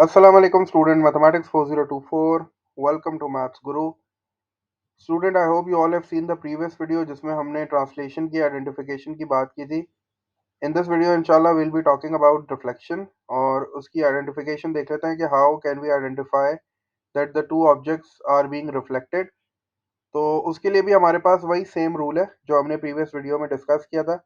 Assalamu alaikum student mathematics 4024 welcome to maths guru student I hope you all have seen the previous video जिसमें हमने translation की identification की बात की थी in this video inshallah we'll be talking about reflection और उसकी identification देख लेते हैं कि how can we identify that the two objects are being reflected। तो उसके लिए भी हमारे पास वही सेम रूल है जो हमने प्रीवियस वीडियो में डिस्कस किया था।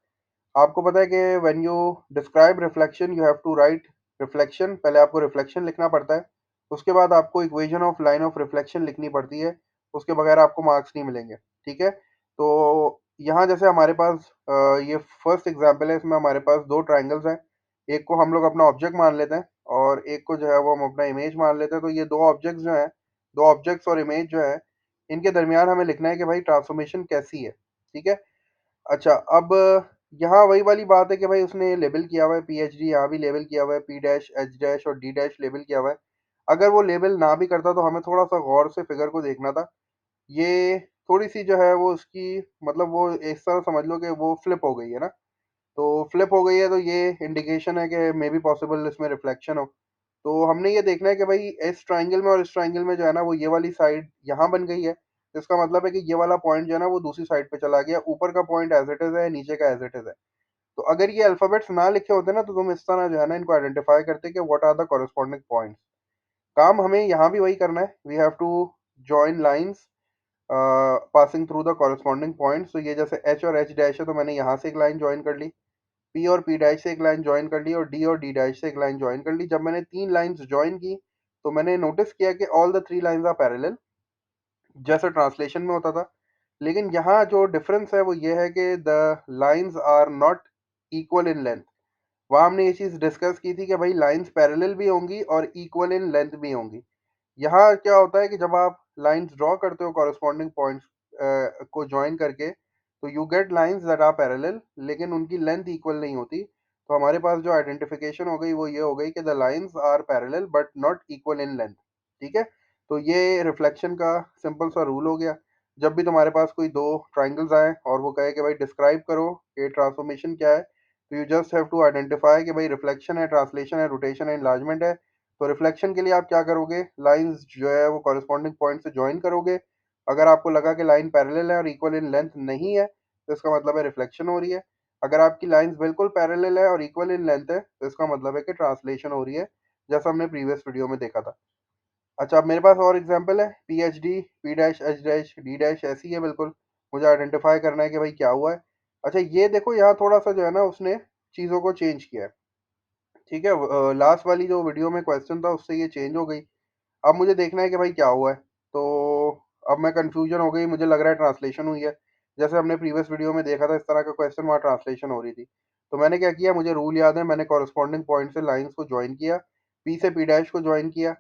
आपको पता है कि when you describe reflection you have to write reflection, पहले आपको रिफ्लेक्शन लिखना पड़ता है, उसके बाद आपको equation of line of reflection लिखनी पड़ती है, उसके बगैर आपको मार्क्स नहीं मिलेंगे। ठीक है, तो यहाँ जैसे हमारे पास ये फर्स्ट एग्जांपल है, इसमें हमारे पास दो ट्राइंगल्स हैं, एक को हम लोग अपना ऑब्जेक्ट मान लेते हैं और एक को जो है वो हम अपना इमेज मान लेते हैं। तो ये दो ऑब्जेक्ट्स जो हैं, दो ऑब्जेक्ट्स और इमेज जो है, इनके दरमियान हमें लिखना है कि भाई ट्रांसफॉर्मेशन कैसी है। ठीक है, अच्छा, अब यहाँ वही वाली बात है कि भाई उसने लेबल किया हुआ है पीएचडी, यहाँ भी लेबल किया हुआ है पी डैश एच डैश और डी डैश लेबल किया हुआ है। अगर वो लेबल ना भी करता तो हमें थोड़ा सा गौर से फिगर को देखना था। ये थोड़ी सी जो है वो उसकी मतलब वो इस तरह समझ लो कि वो फ्लिप हो गई है ना। तो फ्लिप हो गई है तो ये इंडिकेशन है कि मे बी पॉसिबल इसमें रिफ्लेक्शन हो। तो हमने ये देखना है कि भाई इस ट्राइंगल में और इस ट्राइंगल में जो है ना वो ये वाली साइड यहाँ बन गई है, तो इसका मतलब है कि ये वाला पॉइंट जो है ना वो दूसरी साइड पे चला गया, ऊपर का पॉइंट एज इट इज है, नीचे का एज इट इज है। तो अगर ये अल्फाबेट्स ना लिखे होते ना तो तुम इस तरह जो है ना इनको आइडेंटिफाई करते कि what are the corresponding points. काम हमें यहाँ भी वही करना है, we have to join lines passing through the corresponding points. तो ये जैसे एच और एच डैश है तो मैंने यहाँ से एक लाइन ज्वाइन कर ली, पी और पी डैश से एक लाइन ज्वाइन कर ली और डी और डी डैश से एक लाइन ज्वाइन कर ली। जब मैंने तीन लाइंस ज्वाइन की तो मैंने नोटिस किया कि all the three lines are parallel, जैसे ट्रांसलेशन में होता था। लेकिन यहाँ जो डिफरेंस है वो ये है कि the lines are not equal in length. वहाँ हमने ये चीज़ डिस्कस की थी कि भाई लाइंस पैरेलल भी होंगी और इक्वल इन लेंथ भी होंगी। यहाँ क्या होता है कि जब आप लाइंस ड्रॉ करते हो कॉरेस्पॉन्डिंग पॉइंट्स को ज्वाइन करके, तो you get lines that are parallel लेकिन उनकी लेंथ इक्वल नहीं होती। तो हमारे पास जो आइडेंटिफिकेशन हो गई वो ये हो गई कि the lines are parallel but not equal in length. ठीक है, तो ये रिफ्लेक्शन का सिंपल सा रूल हो गया। जब भी तुम्हारे पास कोई दो ट्राइंगल्स आए और वो कहे कि भाई डिस्क्राइब करो कि ट्रांसफॉर्मेशन क्या है, तो you just have to identify कि भाई रिफ्लेक्शन है, ट्रांसलेशन है, रोटेशन है, इनलार्जमेंट है। तो रिफ्लेक्शन के लिए आप क्या करोगे, लाइंस जो है वो कॉरेस्पॉन्डिंग पॉइंट से ज्वाइन करोगे। अगर आपको लगा कि लाइन पैरेलल है और इक्वल इन लेंथ नहीं है तो इसका मतलब है रिफ्लेक्शन हो रही है। अगर आपकी लाइंस बिल्कुल पैरेलल है और इक्वल इन लेंथ है तो इसका मतलब है कि ट्रांसलेशन हो रही है, जैसा हमने प्रीवियस वीडियो में देखा था। अच्छा, अब मेरे पास और एग्जांपल है P H D, P dash H dash D dash, ऐसी है बिल्कुल। मुझे आइडेंटिफाई करना है कि भाई क्या हुआ है। अच्छा, ये देखो यहाँ थोड़ा सा जो है ना उसने चीज़ों को चेंज किया है। ठीक है, लास्ट वाली जो वीडियो में क्वेश्चन था उससे ये चेंज हो गई। अब मुझे देखना है कि भाई क्या हुआ है। तो अब मैं कंफ्यूजन हो गई, मुझे लग रहा है ट्रांसलेशन हुई है। जैसे हमने प्रीवियस वीडियो में देखा था इस तरह का क्वेश्चन, वहाँ ट्रांसलेशन हो रही थी। तो मैंने क्या किया, मुझे रूल याद है, मैंने कॉरेस्पॉन्डिंग पॉइंट से लाइंस को ज्वाइन किया, पी से पी डैश को ज्वाइन किया,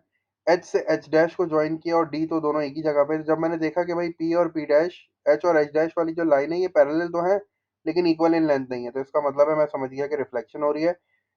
एच से एच डैश को ज्वाइन किया और डी तो दोनों एक ही जगह पे। जब मैंने देखा कि भाई पी और पी डैश, एच और एच डैश वाली जो लाइन है ये पैरेलल तो है लेकिन इक्वल इन लेंथ नहीं है, तो इसका मतलब है मैं समझ गया कि रिफ्लेक्शन हो रही है,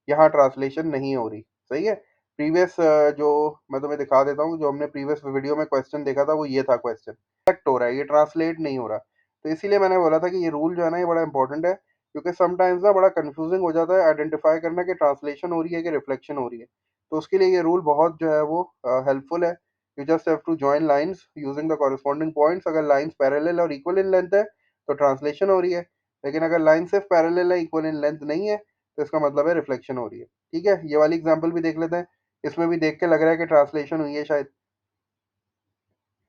यहाँ ट्रांसलेशन नहीं हो रही। सही है। प्रीवियस जो मैं तुम्हें दिखा देता हूँ, जो हमने प्रीवियस वीडियो में क्वेश्चन देखा था वो ये था क्वेश्चन, रिफ्लेक्ट हो रहा है, ये ट्रांसलेट नहीं हो रहा। तो इसीलिए मैंने बोला था कि ये रूल जो है ना ये बड़ा इंपॉर्टेंट है, क्योंकि समटाइम्स ना बड़ा कंफ्यूजिंग हो जाता है आइडेंटिफाई करना कि ट्रांसलेशन हो रही है कि रिफ्लेक्शन हो रही है। तो उसके लिए ये रूल बहुत जो है वो हेल्पफुल है। You just have to join lines using the corresponding points. अगर लाइंस पैरेलल और इक्वल इन लेंथ है तो ट्रांसलेशन हो रही है, लेकिन अगर लाइन सिर्फ पैरेलल है इक्वल इन लेंथ नहीं है तो इसका मतलब है रिफ्लेक्शन हो रही है। ठीक है, ये वाली एग्जांपल भी देख लेते हैं, इसमें भी देख के लग रहा है कि ट्रांसलेशन हुई है शायद।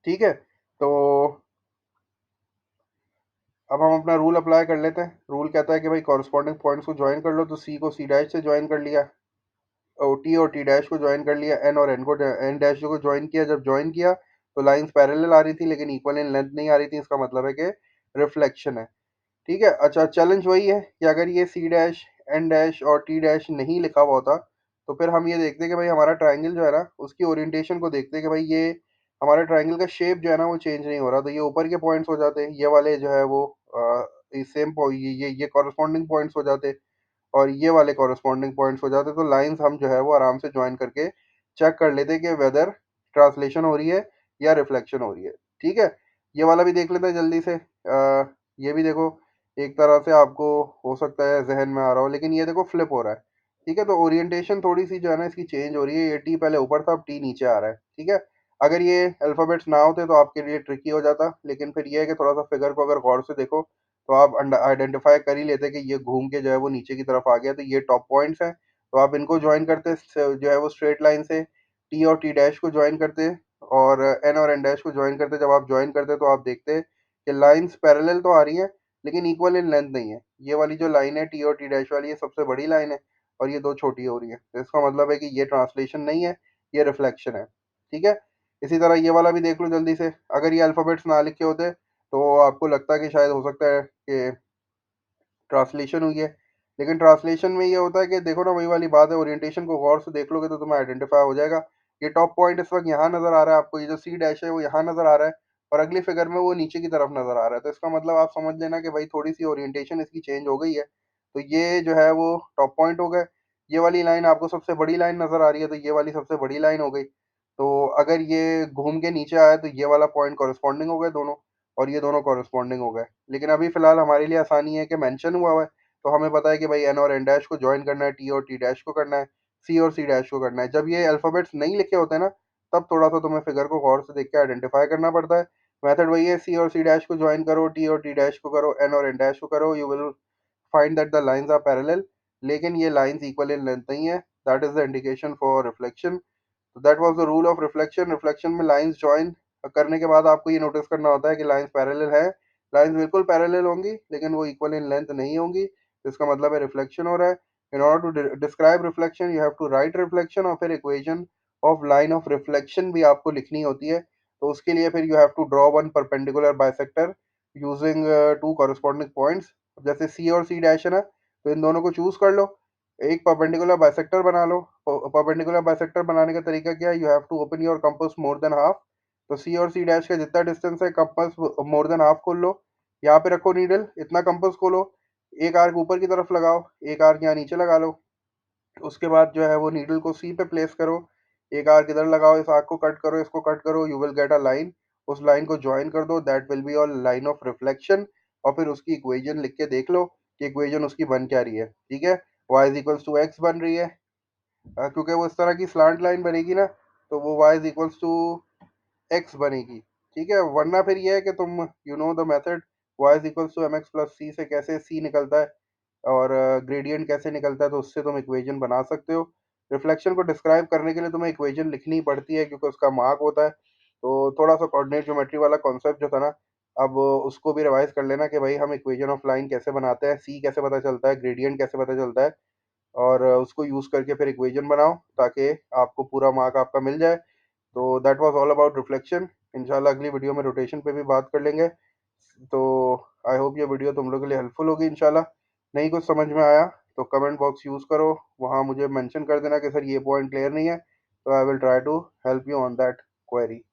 ठीक है, तो अब हम अपना रूल अप्लाई कर लेते हैं। रूल कहता है कि भाई कॉरेस्पॉन्डिंग पॉइंट्स को ज्वाइन कर लो, तो सी को सी डैश से ज्वाइन कर लिया और टी डैश को ज्वाइन कर लिया, एन और एन को एन डैश को ज्वाइन किया। जब ज्वाइन किया तो लाइंस पैरेलल आ रही थी लेकिन इक्वल इन लेंथ नहीं आ रही थी, इसका मतलब है कि रिफ्लेक्शन है। ठीक है, अच्छा, चैलेंज वही है कि अगर ये सी डैश, एन डैश और टी डैश नहीं लिखा हुआ होता तो फिर हम ये देखते कि भाई हमारा ट्राइंगल जो है ना उसकी ओरिएंटेशन को देखते कि भाई ये हमारे ट्राइंगल का शेप जो है ना वो चेंज नहीं हो रहा, तो ये ऊपर के पॉइंट्स हो जाते, ये वाले जो है वो सेम ये कॉरेस्पॉन्डिंग पॉइंट्स हो जाते और ये वाले कॉरेस्पॉन्डिंग पॉइंट्स हो जाते। तो लाइंस हम जो है वो आराम से ज्वाइन करके चेक कर लेते कि वेदर ट्रांसलेशन हो रही है या रिफ्लेक्शन हो रही है। ठीक है, ये वाला भी देख लेते हैं जल्दी से। ये भी देखो, एक तरह से आपको हो सकता है जहन में आ रहा हो, लेकिन ये देखो फ्लिप हो रहा है। ठीक है? तो ओरिएंटेशन थोड़ी-सी जो है ना इसकी चेंज हो रही है, ये टी पहले ऊपर था, अब टी नीचे आ रहा है, ठीक है? अगर ये अल्फ़ाबेट्स ना होते तो आपके लिए ट्रिकी हो जाता, लेकिन फिर ये है कि थोड़ा-सा फ़िगर को अगर गौर से देखो, तो आप आइडेंटिफ़ाई कर ही लेते कि ये घूम के जो है वो नीचे की तरफ आ गया, तो ये टॉप पॉइंट्स हैं। तो आप इनको जॉइन करते जो है वो स्ट्रेट लाइन से टी और टी डैश को जॉइन करते और एन और एन डैश को जॉइन करते। जब आप जॉइन करते तो आप देखते कि लाइन्स पैरेलल तो आ रही हैं, लेकिन इक्वल इन लेंथ नहीं है। ये वाली जो लाइन है टी और टी डैश वाली, ये सबसे बड़ी लाइन है और ये 2 छोटी हो रही है। तो इसका मतलब है कि ये ट्रांसलेशन नहीं है, ये रिफ्लेक्शन है, ठीक है? इसी तरह ये वाला भी देख लो जल्दी से। अगर ये अल्फ़ाबेट्स ना लिखे होते, तो आपको लगता है कि शायद हो सकता है कि ट्रांसलेशन हुई है। लेकिन ट्रांसलेशन में ये होता है कि देखो ना, वही वाली बात है, ओरिएंटेशन को गौर से देख लोगे तो तुम्हें आइडेंटिफ़ाई हो जाएगा। ये टॉप पॉइंट इस वक़्त यहाँ नज़र आ रहा है आपको, ये जो सी डैश है वो यहाँ नज़र आ रहा है और अगली फ़िगर में वो नीचे की तरफ नज़र आ रहा है। तो इसका मतलब आप समझ लेना कि भाई थोड़ी-सी ओरिएंटेशन इसकी चेंज हो गई है। तो ये जो है वो टॉप पॉइंट हो गए। ये वाली लाइन आपको सबसे बड़ी लाइन नज़र आ रही है, तो ये वाली सबसे बड़ी लाइन हो गई। तो अगर ये घूम के नीचे आया तो ये वाला पॉइंट कॉरेस्पॉन्डिंग हो गए दोनों, और ये दोनों कॉरेस्पॉन्डिंग हो गए। लेकिन अभी फ़िलहाल हमारे लिए आसानी है कि मेंशन हुआ है, तो हमें पता है कि भाई एन और एन डैश को जॉइन करना है, टी और टी डैश को करना है, सी और सी डैश को करना है। जब ये अल्फ़ाबेट्स नहीं लिखे होते हैं ना, तब थोड़ा-सा तुम्हें फ़िगर को गौर से देख के आइडेंटिफ़ाई करना पड़ता है। मेथड वही है, सी और सी डैश को जॉइन करो, टी और टी डैश को करो, एन और एन डैश को करो, you will find that the lines are parallel. लेकिन ये लाइन्स इक्वल इन लेंथ नहीं है, that is the indication for reflection. तो that was the rule of reflection. Reflection में लाइन्स जॉइन करने के बाद आपको ये नोटिस करना होता है कि लाइन्स पैरेलल हैं। लाइन्स बिल्कुल पैरेलल होंगी, लेकिन वो इक्वल इन लेंथ नहीं होंगी। तो इसका मतलब है रिफ्लेक्शन हो रहा है। In order to describe reflection you have to write reflection, और फिर equation of line of reflection भी आपको लिखनी होती है। तो उसके लिए फिर you have to draw one perpendicular bisector using two corresponding points. जैसे सी और सी डैश है ना, तो इन दोनों को चूज़ कर लो, एक परपेंडिकुलर बाइसेक्टर बना लो। परपेंडिकुलर बाइसेक्टर बनाने का तरीका क्या है? You have to open your compass more than half. तो सी और सी डैश का जितना डिस्टेंस है, कंपास मोर देन हाफ खोल लो। यहाँ पे रखो नीडल, इतना कंपास खोलो, एक आर्क ऊपर की तरफ लगाओ, एक आर्क यहाँ नीचे लगा लो। उसके बाद जो है वो नीडल को सी पे प्लेस करो, एक आर्क इधर लगाओ, इस आर्क को कट करो, इसको कट करो, you will get a line. उस लाइन को ज्वाइन कर दो, that will be your line of reflection. और फिर उसकी इक्वेशन लिख के देख लो कि इक्वेशन उसकी बन क्या रही है, ठीक है? y is equals to x बन रही है। क्योंकि वो इस तरह की स्लांट लाइन बनेगी ना, तो वो y is equals to X बनेगी, ठीक है? वरना फिर ये है कि तुम you know the method, y is equals to M X plus C से कैसे c निकलता है और ग्रेडियंट कैसे निकलता है, तो उससे तुम इक्वेशन बना सकते हो। रिफ्लेक्शन को डिस्क्राइब करने के लिए तुम्हें इक्वेशन लिखनी पड़ती है, क्योंकि उसका मार्क होता है। तो थोड़ा सा कोऑर्डिनेट ज्योमेट्री वाला कॉन्सेप्ट जो था ना, अब उसको भी रिवाइज कर लेना कि भाई हम इक्वेशन ऑफ लाइन कैसे बनाते हैं, सी कैसे पता चलता है, ग्रेडियंट कैसे पता चलता है, और उसको यूज़ करके फिर इक्वेशन बनाओ, ताकि आपको पूरा मार्क आपका मिल जाए। तो that was all about reflection. इंशाल्लाह अगली वीडियो में रोटेशन पे भी बात कर लेंगे। तो आई होप ये वीडियो तुम लोगों के लिए हेल्पफुल होगी इंशाल्लाह। नहीं कुछ समझ में आया तो कमेंट बॉक्स यूज़ करो, वहाँ मुझे मेंशन कर देना कि सर ये पॉइंट क्लियर नहीं है, तो I will try to help you on that query.